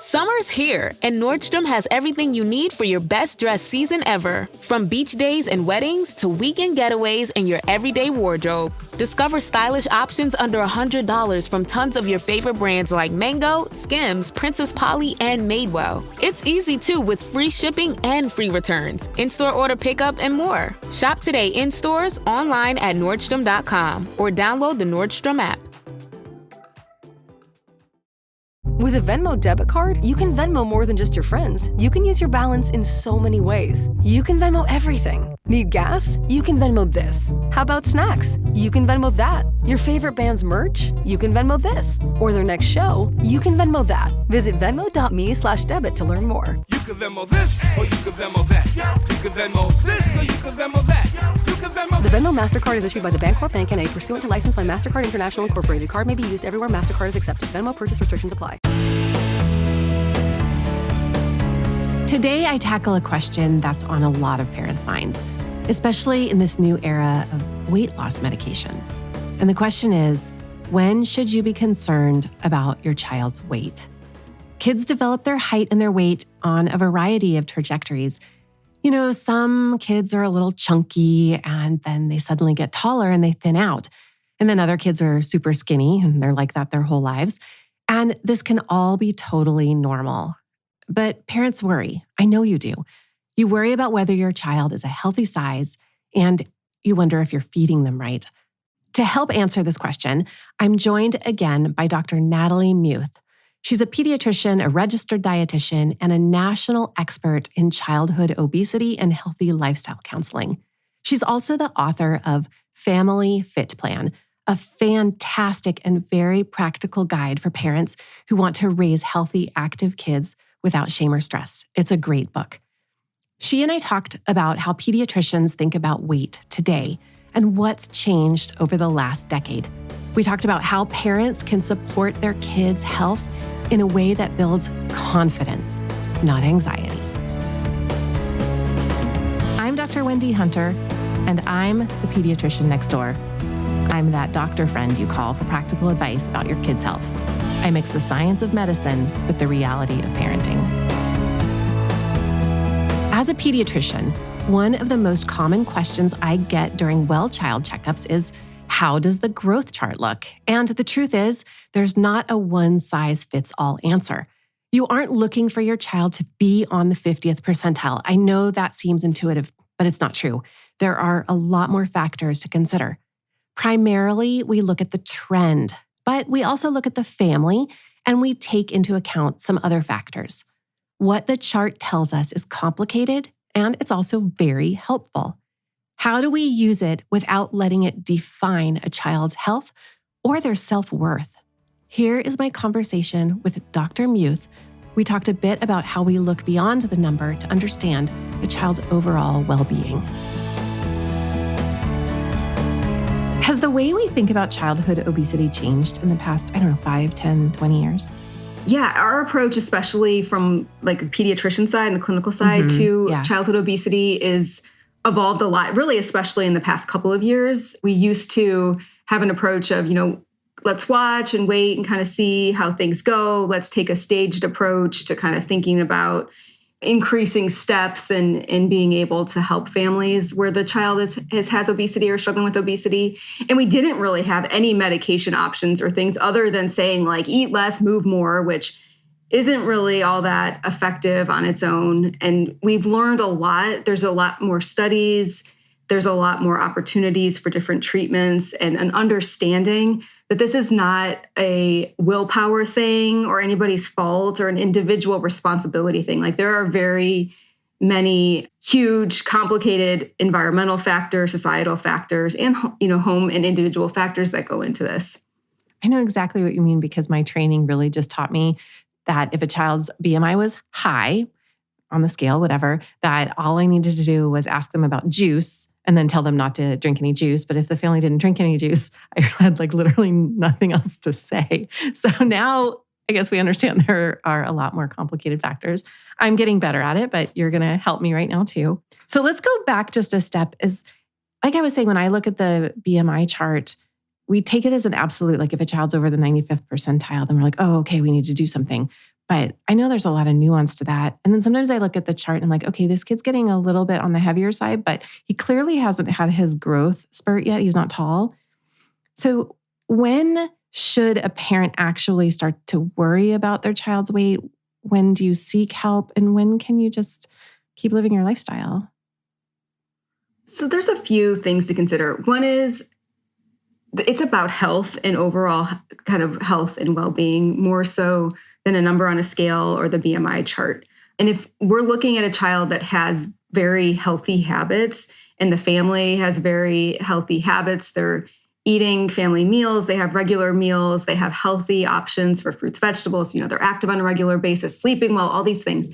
Summer's here, and Nordstrom has everything you need for your best dress season ever. From beach days and weddings to weekend getaways and your everyday wardrobe. Discover stylish options under $100 from tons of your favorite brands like Mango, Skims, Princess Polly, and Madewell. It's easy too with free shipping and free returns, in-store order pickup, and more. Shop today in stores, online at Nordstrom.com, or download the Nordstrom app. With a Venmo debit card, you can Venmo more than just your friends. You can use your balance in so many ways. You can Venmo everything. Need gas? You can Venmo this. How about snacks? You can Venmo that. Your favorite band's merch? You can Venmo this. Or their next show? You can Venmo that. Visit Venmo.me/debit to learn more. You can Venmo this, or you can Venmo that. You can Venmo this, or you can Venmo that. You can Venmo. The Venmo MasterCard is issued by the Bancorp Bank N.A. pursuant to license by MasterCard International Incorporated. Card may be used everywhere MasterCard is accepted. Venmo purchase restrictions apply. Today, I tackle a question that's on a lot of parents' minds, especially in this new era of weight loss medications. And the question is, when should you be concerned about your child's weight? Kids develop their height and their weight on a variety of trajectories. You know, some kids are a little chunky and then they suddenly get taller and they thin out. And then other kids are super skinny and they're like that their whole lives. And this can all be totally normal. But parents worry. I know you do. You worry about whether your child is a healthy size and you wonder if you're feeding them right. To help answer this question, I'm joined again by Dr. Natalie Muth. She's a pediatrician, a registered dietitian, and a national expert in childhood obesity and healthy lifestyle counseling. She's also the author of Family Fit Plan, a fantastic and very practical guide for parents who want to raise healthy, active kids without shame or stress. It's a great book. She and I talked about how pediatricians think about weight today and what's changed over the last decade. We talked about how parents can support their kids' health in a way that builds confidence, not anxiety. I'm Dr. Wendy Hunter, and I'm the pediatrician next door. I'm that doctor friend you call for practical advice about your kids' health. I mix the science of medicine with the reality of parenting. As a pediatrician, one of the most common questions I get during well-child checkups is, how does the growth chart look? And the truth is, there's not a one-size-fits-all answer. You aren't looking for your child to be on the 50th percentile. I know that seems intuitive, but it's not true. There are a lot more factors to consider. Primarily, we look at the trend, but we also look at the family and we take into account some other factors. What the chart tells us is complicated and it's also very helpful. How do we use it without letting it define a child's health or their self-worth? Here is my conversation with Dr. Muth. We talked a bit about how we look beyond the number to understand the child's overall well-being. Has the way we think about childhood obesity changed in the past, 5, 10, 20 years? Yeah, our approach, especially from like the pediatrician side and the clinical side to childhood obesity is evolved a lot, really, especially in the past couple of years. We used to have an approach of, let's watch and wait and kind of see how things go. Let's take a staged approach to kind of thinking about increasing steps and being able to help families where the child has obesity or struggling with obesity. And we didn't really have any medication options or things other than saying like, eat less, move more, which isn't really all that effective on its own. And we've learned a lot. There's a lot more studies. There's a lot more opportunities for different treatments and an understanding that this is not a willpower thing or anybody's fault or an individual responsibility thing. Like there are very many huge, complicated environmental factors, societal factors, and home and individual factors that go into this. I know exactly what you mean because my training really just taught me that if a child's BMI was high on the scale, whatever, that all I needed to do was ask them about juice and then tell them not to drink any juice. But if the family didn't drink any juice, I had like literally nothing else to say. So now I guess we understand there are a lot more complicated factors. I'm getting better at it, but you're going to help me right now too. So let's go back just a step. Like I was saying, when I look at the BMI chart, we take it as an absolute, like if a child's over the 95th percentile, then we're like, oh, okay, we need to do something. But I know there's a lot of nuance to that. And then sometimes I look at the chart and I'm like, okay, this kid's getting a little bit on the heavier side, but he clearly hasn't had his growth spurt yet. He's not tall. So when should a parent actually start to worry about their child's weight? When do you seek help? And when can you just keep living your lifestyle? So there's a few things to consider. One is it's about health and overall kind of health and well-being more so than a number on a scale or the BMI chart. And if we're looking at a child that has very healthy habits and the family has very healthy habits, they're eating family meals, they have regular meals, they have healthy options for fruits, vegetables, they're active on a regular basis, sleeping well, all these things.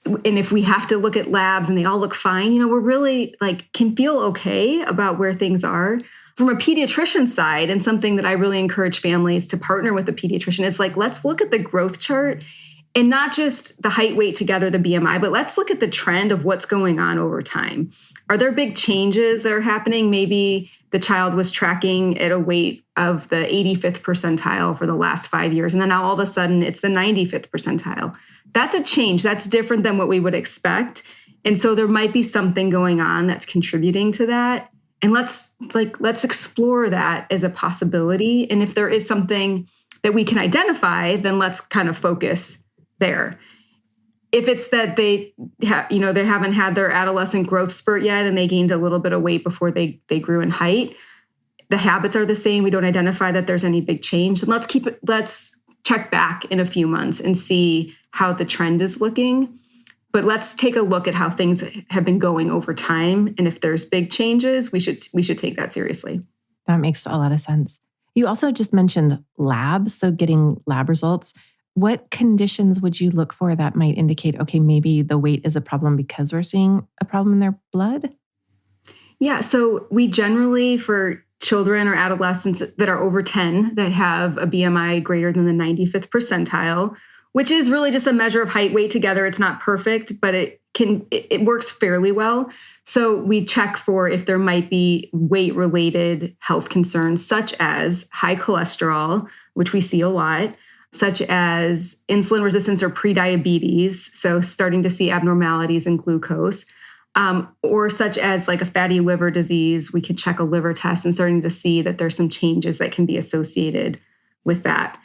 And if we have to look at labs and they all look fine, we're really can feel okay about where things are. From a pediatrician side, and something that I really encourage families to partner with a pediatrician is let's look at the growth chart and not just the height, weight together, the BMI, but let's look at the trend of what's going on over time. Are there big changes that are happening? Maybe the child was tracking at a weight of the 85th percentile for the last 5 years, and then now all of a sudden it's the 95th percentile. That's a change. That's different than what we would expect. And so there might be something going on that's contributing to that. And let's explore that as a possibility. And if there is something that we can identify, then let's kind of focus there. If it's that they haven't had their adolescent growth spurt yet and they gained a little bit of weight before they grew in height, the habits are the same, we don't identify that there's any big change, then let's check back in a few months and see how the trend is looking. But let's take a look at how things have been going over time. And if there's big changes, we should take that seriously. That makes a lot of sense. You also just mentioned labs, so getting lab results. What conditions would you look for that might indicate, okay, maybe the weight is a problem because we're seeing a problem in their blood? Yeah, so we generally, for children or adolescents that are over 10 that have a BMI greater than the 95th percentile, which is really just a measure of height, weight together. It's not perfect, but it works fairly well. So we check for if there might be weight-related health concerns, such as high cholesterol, which we see a lot, such as insulin resistance or prediabetes, so starting to see abnormalities in glucose, or such as a fatty liver disease. We can check a liver test and starting to see that there's some changes that can be associated with that.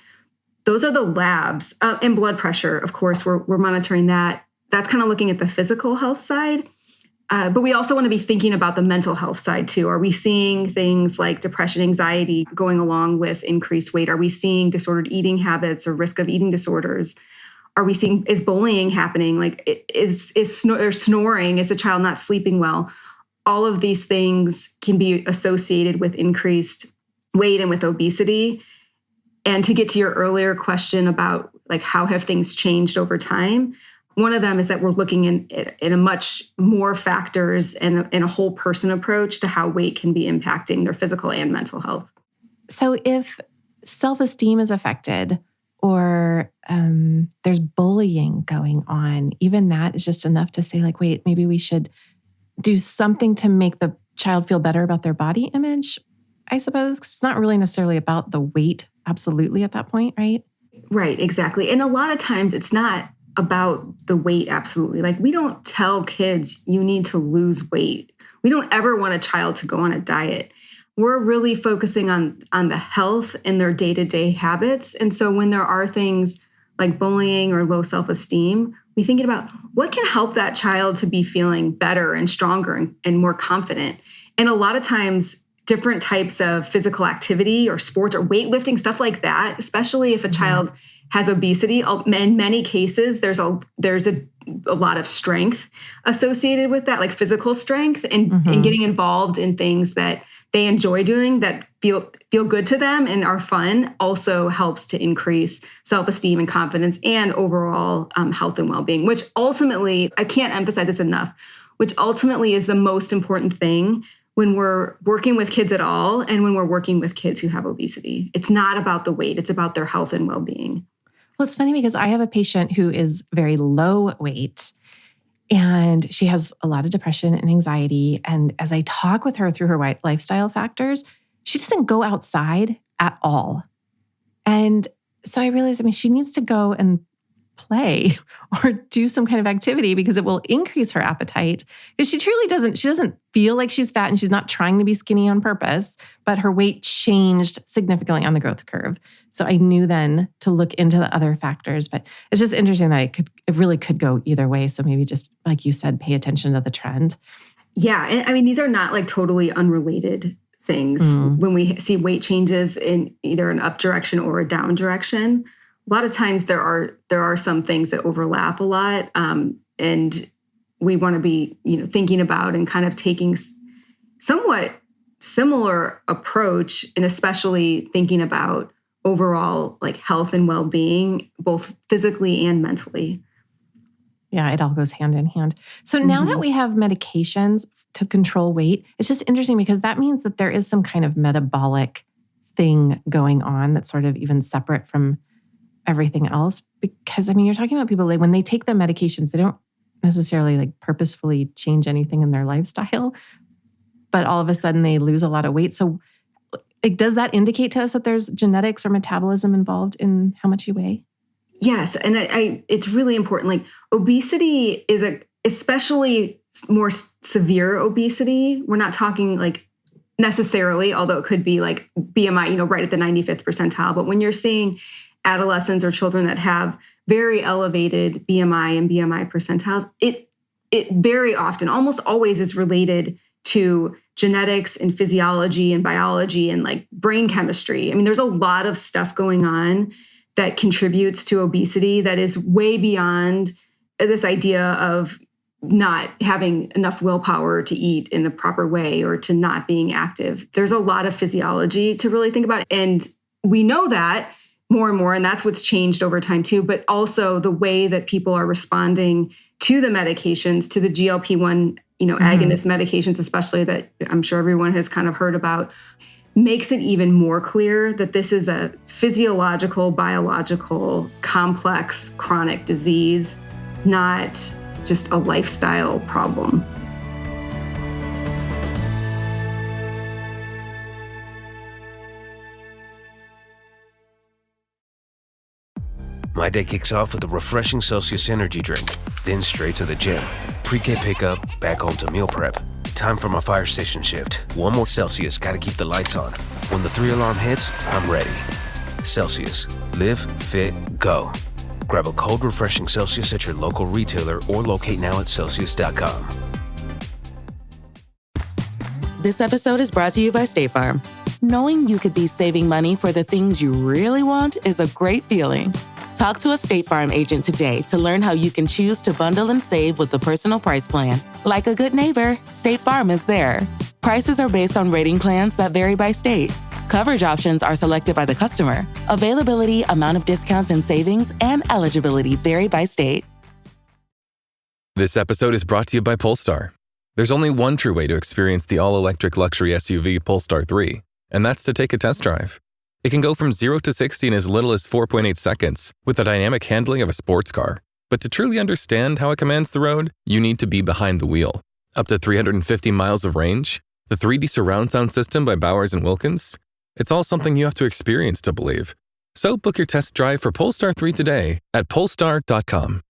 Those are the labs. And blood pressure, of course, we're monitoring that. That's kind of looking at the physical health side. But we also want to be thinking about the mental health side too. Are we seeing things like depression, anxiety going along with increased weight? Are we seeing disordered eating habits or risk of eating disorders? Are we seeing, is bullying happening? Is snoring? Is the child not sleeping well? All of these things can be associated with increased weight and with obesity. And to get to your earlier question about how have things changed over time, one of them is that we're looking in a much more factors and a whole person approach to how weight can be impacting their physical and mental health. So if self-esteem is affected or there's bullying going on, even that is just enough to say wait, maybe we should do something to make the child feel better about their body image, I suppose. 'Cause it's not really necessarily about the weight absolutely at that point, right? Right, exactly. And a lot of times it's not about the weight absolutely. We don't tell kids you need to lose weight. We don't ever want a child to go on a diet. We're really focusing on the health and their day-to-day habits. And so when there are things like bullying or low self-esteem, we're thinking about what can help that child to be feeling better and stronger and more confident. And a lot of times, different types of physical activity or sports or weightlifting, stuff like that, especially if a child has obesity, in many cases, there's a lot of strength associated with that, physical strength and getting involved in things that they enjoy doing that feel good to them and are fun also helps to increase self-esteem and confidence and overall health and well-being, which ultimately, I can't emphasize this enough, which ultimately is the most important thing when we're working with kids at all and when we're working with kids who have obesity. It's not about the weight, it's about their health and well-being. Well, it's funny because I have a patient who is very low weight and she has a lot of depression and anxiety. And as I talk with her through her lifestyle factors, she doesn't go outside at all. And so I realized, she needs to go and play or do some kind of activity because it will increase her appetite. Because she doesn't feel like she's fat and she's not trying to be skinny on purpose, but her weight changed significantly on the growth curve. So I knew then to look into the other factors, but it's just interesting that it really could go either way. So maybe just like you said, pay attention to the trend. Yeah. And I mean, these are not like totally unrelated things. When we see weight changes in either an up direction or a down direction, a lot of times there are some things that overlap a lot, and we want to be thinking about and kind of taking somewhat similar approach, and especially thinking about overall like health and well-being, both physically and mentally. Yeah, it all goes hand in hand. So now that we have medications to control weight, it's just interesting because that means that there is some kind of metabolic thing going on that's sort of even separate from everything else. Because I mean, you're talking about people like when they take the medications, they don't necessarily like purposefully change anything in their lifestyle, but all of a sudden they lose a lot of weight. So like, does that indicate to us that there's genetics or metabolism involved in how much you weigh? Yes. And it's really important. Like obesity is especially more severe obesity. We're not talking like necessarily, although it could be like BMI, right at the 95th percentile. But when you're seeing adolescents or children that have very elevated BMI and BMI percentiles, it very often, almost always is related to genetics and physiology and biology and like brain chemistry. I mean, there's a lot of stuff going on that contributes to obesity that is way beyond this idea of not having enough willpower to eat in a proper way or to not being active. There's a lot of physiology to really think about. And we know that more and more, and that's what's changed over time too, but also the way that people are responding to the medications, to the GLP-1, agonist medications, especially that I'm sure everyone has kind of heard about, makes it even more clear that this is a physiological, biological, complex, chronic disease, not just a lifestyle problem. My day kicks off with a refreshing Celsius energy drink, then straight to the gym. Pre-K pickup, back home to meal prep. Time for my fire station shift. One more Celsius, gotta keep the lights on. When the 3-alarm hits, I'm ready. Celsius. Live, fit, go. Grab a cold, refreshing Celsius at your local retailer or locate now at Celsius.com. This episode is brought to you by State Farm. Knowing you could be saving money for the things you really want is a great feeling. Talk to a State Farm agent today to learn how you can choose to bundle and save with the Personal Price Plan. Like a good neighbor, State Farm is there. Prices are based on rating plans that vary by state. Coverage options are selected by the customer. Availability, amount of discounts and savings, and eligibility vary by state. This episode is brought to you by Polestar. There's only one true way to experience the all-electric luxury SUV Polestar 3, and that's to take a test drive. It can go from 0 to 60 in as little as 4.8 seconds with the dynamic handling of a sports car. But to truly understand how it commands the road, you need to be behind the wheel. Up to 350 miles of range, the 3D surround sound system by Bowers & Wilkins. It's all something you have to experience to believe. So book your test drive for Polestar 3 today at polestar.com.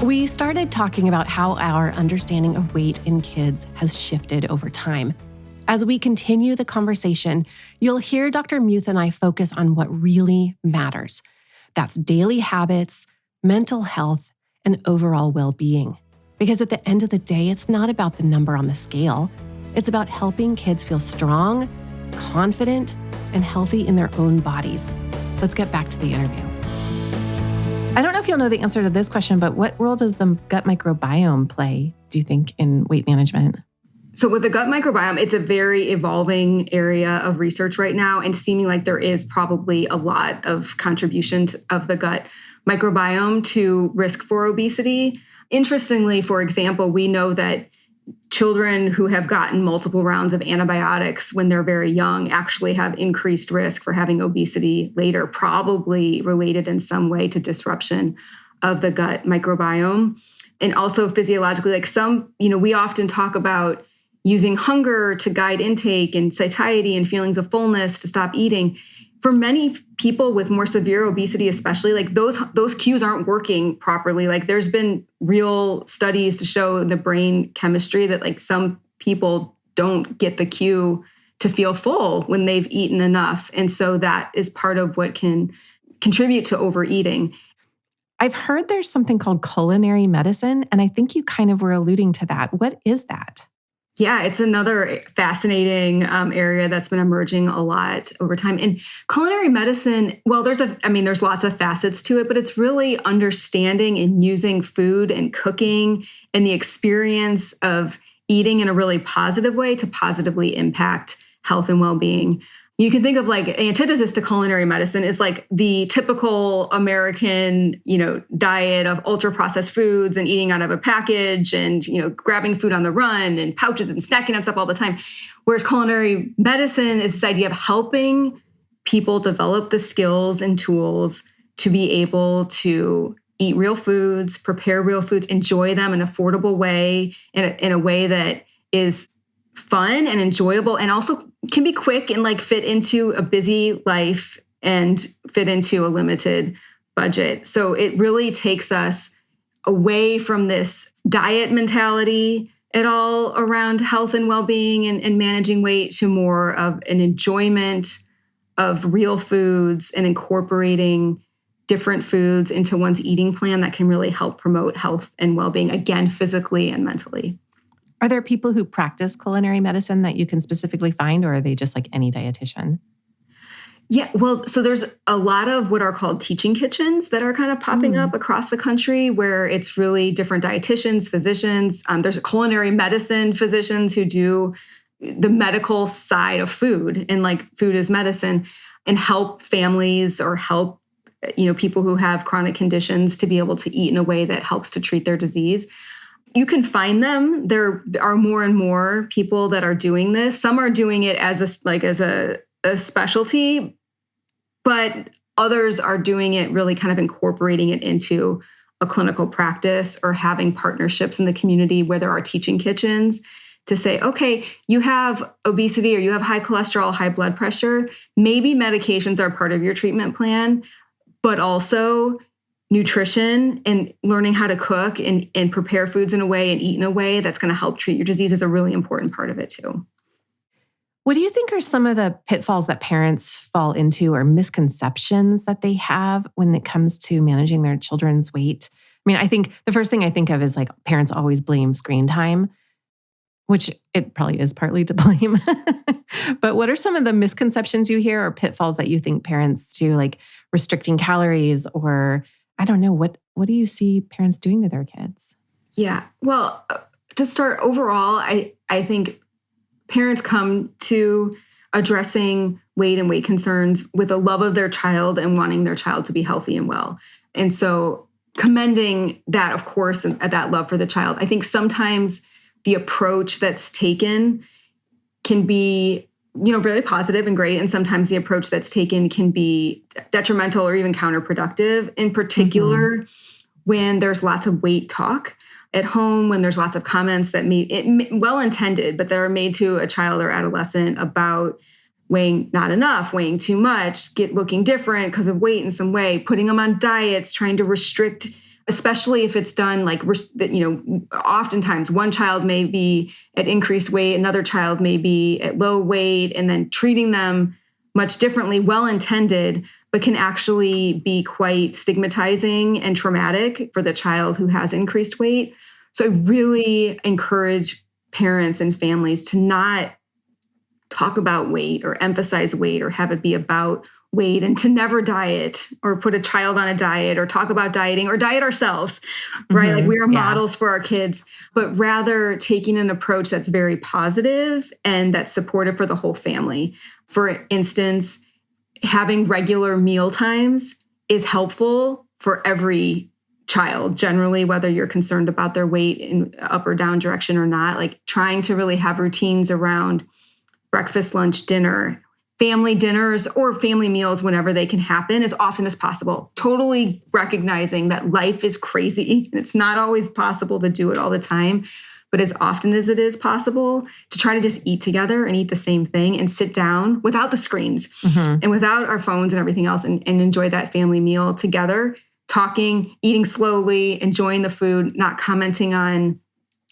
We started talking about how our understanding of weight in kids has shifted over time. As we continue the conversation, you'll hear Dr. Muth and I focus on what really matters. That's daily habits, mental health, and overall well-being. Because at the end of the day, it's not about the number on the scale. It's about helping kids feel strong, confident, and healthy in their own bodies. Let's get back to the interview. I don't know if you'll know the answer to this question, but what role does the gut microbiome play, do you think, in weight management? So with the gut microbiome, it's a very evolving area of research right now, and seeming like there is probably a lot of contribution of the gut microbiome to risk for obesity. Interestingly, for example, we know that children who have gotten multiple rounds of antibiotics when they're very young actually have increased risk for having obesity later, probably related in some way to disruption of the gut microbiome. And also physiologically, like we often talk about using hunger to guide intake and satiety and feelings of fullness to stop eating. For many people with more severe obesity, especially, like those cues aren't working properly. Like there's been real studies to show the brain chemistry that like some people don't get the cue to feel full when they've eaten enough. And so that is part of what can contribute to overeating. I've heard there's something called culinary medicine, and I think you kind of were alluding to that. What is that? Yeah, it's another fascinating area that's been emerging a lot over time. And culinary medicine, well, there's lots of facets to it, but it's really understanding and using food and cooking and the experience of eating in a really positive way to positively impact health and well-being. You can think of like an antithesis to culinary medicine is like the typical American, diet of ultra-processed foods and eating out of a package and, grabbing food on the run and pouches and snacking on stuff all the time. Whereas culinary medicine is this idea of helping people develop the skills and tools to be able to eat real foods, prepare real foods, enjoy them in an affordable way, in a way that is fun and enjoyable and also can be quick and like fit into a busy life and fit into a limited budget. So it really takes us away from this diet mentality at all around health and well-being and managing weight to more of an enjoyment of real foods and incorporating different foods into one's eating plan that can really help promote health and well-being, again, physically and mentally. Are there people who practice culinary medicine that you can specifically find, or are they just like any dietitian? Yeah, well, so there's a lot of what are called teaching kitchens that are kind of popping up across the country where it's really different dietitians, physicians. There's culinary medicine physicians who do the medical side of food and like food is medicine and help families or help people who have chronic conditions to be able to eat in a way that helps to treat their disease. You can find them. There are more and more people that are doing this. Some are doing it as a specialty, but others are doing it really kind of incorporating it into a clinical practice or having partnerships in the community where there are teaching kitchens to say, okay, you have obesity or you have high cholesterol, high blood pressure. Maybe medications are part of your treatment plan, but also nutrition and learning how to cook and prepare foods in a way and eat in a way that's going to help treat your disease is a really important part of it too. What do you think are some of the pitfalls that parents fall into or misconceptions that they have when it comes to managing their children's weight? I mean, I think the first thing I think of is like parents always blame screen time, which it probably is partly to blame. But what are some of the misconceptions you hear or pitfalls that you think parents do, like restricting calories or I don't know, what do you see parents doing to their kids? Yeah, well, to start overall, I think parents come to addressing weight and weight concerns with a love of their child and wanting their child to be healthy and well. And so commending that, of course, and that love for the child. I think sometimes the approach that's taken can be really positive and great. And sometimes the approach that's taken can be detrimental or even counterproductive, in particular when there's lots of weight talk at home, when there's lots of comments that well-intended, but that are made to a child or adolescent about weighing not enough, weighing too much, looking different because of weight in some way, putting them on diets, trying to restrict, especially if it's done like, oftentimes one child may be at increased weight, another child may be at low weight, and then treating them much differently, well-intended, but can actually be quite stigmatizing and traumatic for the child who has increased weight. So I really encourage parents and families to not talk about weight or emphasize weight or have it be about weight, and to never diet or put a child on a diet or talk about dieting or diet ourselves, right? Like we are models for our kids, but rather taking an approach that's very positive and that's supportive for the whole family. For instance, having regular meal times is helpful for every child, generally, whether you're concerned about their weight in up or down direction or not. Like trying to really have routines around breakfast, lunch, dinner, family dinners, or family meals whenever they can happen as often as possible. Totally recognizing that life is crazy and it's not always possible to do it all the time, but as often as it is possible, to try to just eat together and eat the same thing and sit down without the screens and without our phones and everything else and enjoy that family meal together, talking, eating slowly, enjoying the food, not commenting on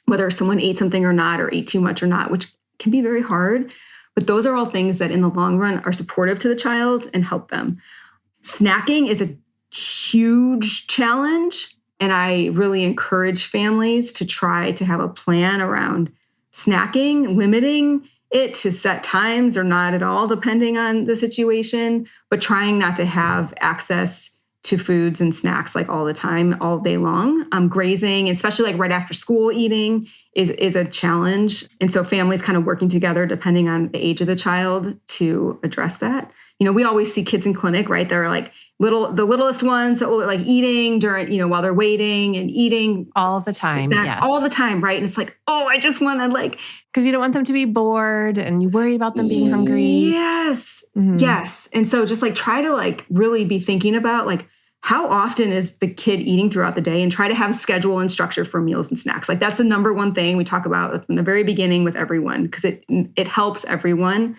whether someone ate something or not, or ate too much or not, which can be very hard. But those are all things that in the long run are supportive to the child and help them. Snacking is a huge challenge. And I really encourage families to try to have a plan around snacking, limiting it to set times or not at all, depending on the situation, but trying not to have access to foods and snacks like all the time, all day long. Grazing, especially like right after school eating is a challenge. And so families kind of working together depending on the age of the child to address that. You know, we always see kids in clinic, right? They're like the littlest ones that will like eating during, while they're waiting and eating. All the time, yes. All the time, right? And it's like, oh, I just want to like. Because you don't want them to be bored and you worry about them being hungry. Yes, yes. And so just like try to like really be thinking about like how often is the kid eating throughout the day and try to have a schedule and structure for meals and snacks. Like that's the number one thing we talk about from the very beginning with everyone because it helps everyone.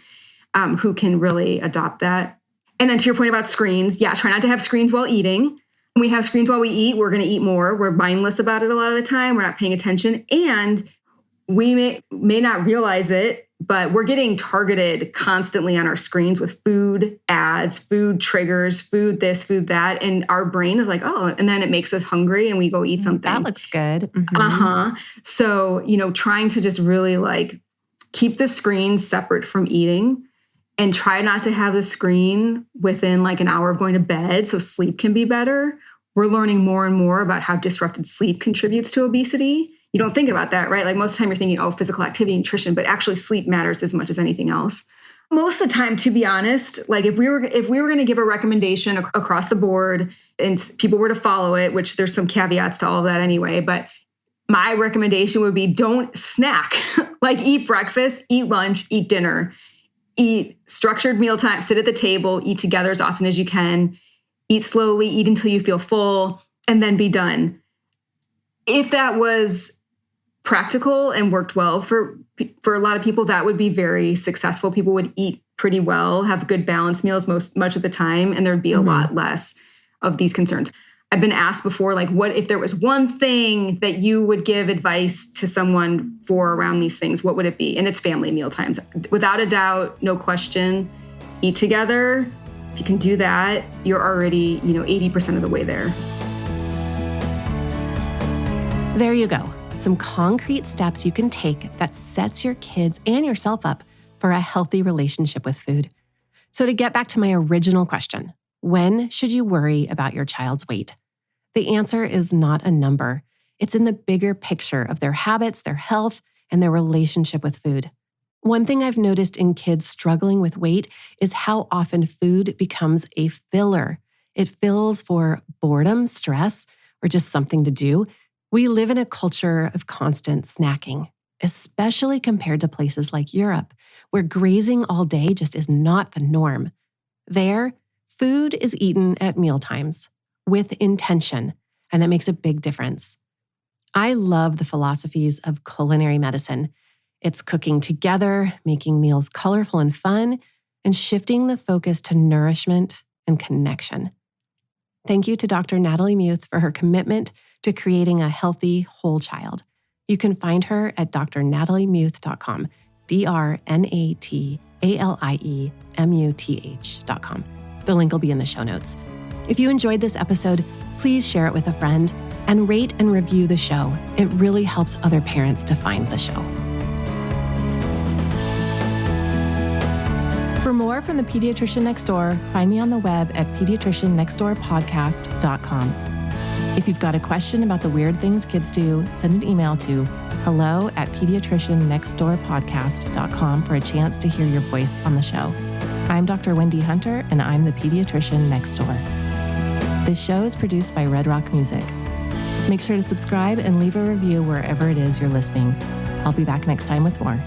Who can really adopt that. And then to your point about screens, try not to have screens while eating. When we have screens while we eat, we're going to eat more. We're mindless about it a lot of the time. We're not paying attention. And we may not realize it, but we're getting targeted constantly on our screens with food ads, food triggers, food this, food that. And our brain is like, oh, and then it makes us hungry and we go eat something. That looks good. So, trying to just really like keep the screens separate from eating. And try not to have the screen within like an hour of going to bed so sleep can be better. We're learning more and more about how disrupted sleep contributes to obesity. You don't think about that, right? Like most of the time you're thinking, physical activity, nutrition, but actually sleep matters as much as anything else. Most of the time, to be honest, like if we were going to give a recommendation across the board and people were to follow it, which there's some caveats to all of that anyway, but my recommendation would be don't snack. Like eat breakfast, eat lunch, eat dinner. Eat structured mealtime, sit at the table, eat together as often as you can, eat slowly, eat until you feel full, and then be done. If that was practical and worked well for a lot of people, that would be very successful. People would eat pretty well, have good balanced meals much of the time, and there'd be a lot less of these concerns. I've been asked before, like, what if there was one thing that you would give advice to someone for around these things, what would it be? And it's family meal times. Without a doubt, no question, eat together. If you can do that, you're already, 80% of the way there. There you go. Some concrete steps you can take that sets your kids and yourself up for a healthy relationship with food. So to get back to my original question, when should you worry about your child's weight? The answer is not a number. It's in the bigger picture of their habits, their health, and their relationship with food. One thing I've noticed in kids struggling with weight is how often food becomes a filler. It fills for boredom, stress, or just something to do. We live in a culture of constant snacking, especially compared to places like Europe, where grazing all day just is not the norm. There, food is eaten at mealtimes with intention, and that makes a big difference. I love the philosophies of culinary medicine. It's cooking together, making meals colorful and fun, and shifting the focus to nourishment and connection. Thank you to Dr. Natalie Muth for her commitment to creating a healthy whole child. You can find her at drnataliemuth.com, DrNataliemuth.com. The link will be in the show notes. If you enjoyed this episode, please share it with a friend and rate and review the show. It really helps other parents to find the show. For more from the Pediatrician Next Door, find me on the web at pediatriciannextdoorpodcast.com. If you've got a question about the weird things kids do, send an email to hello@pediatriciannextdoorpodcast.com for a chance to hear your voice on the show. I'm Dr. Wendy Hunter, and I'm the Pediatrician Next Door. This show is produced by Red Rock Music. Make sure to subscribe and leave a review wherever it is you're listening. I'll be back next time with more.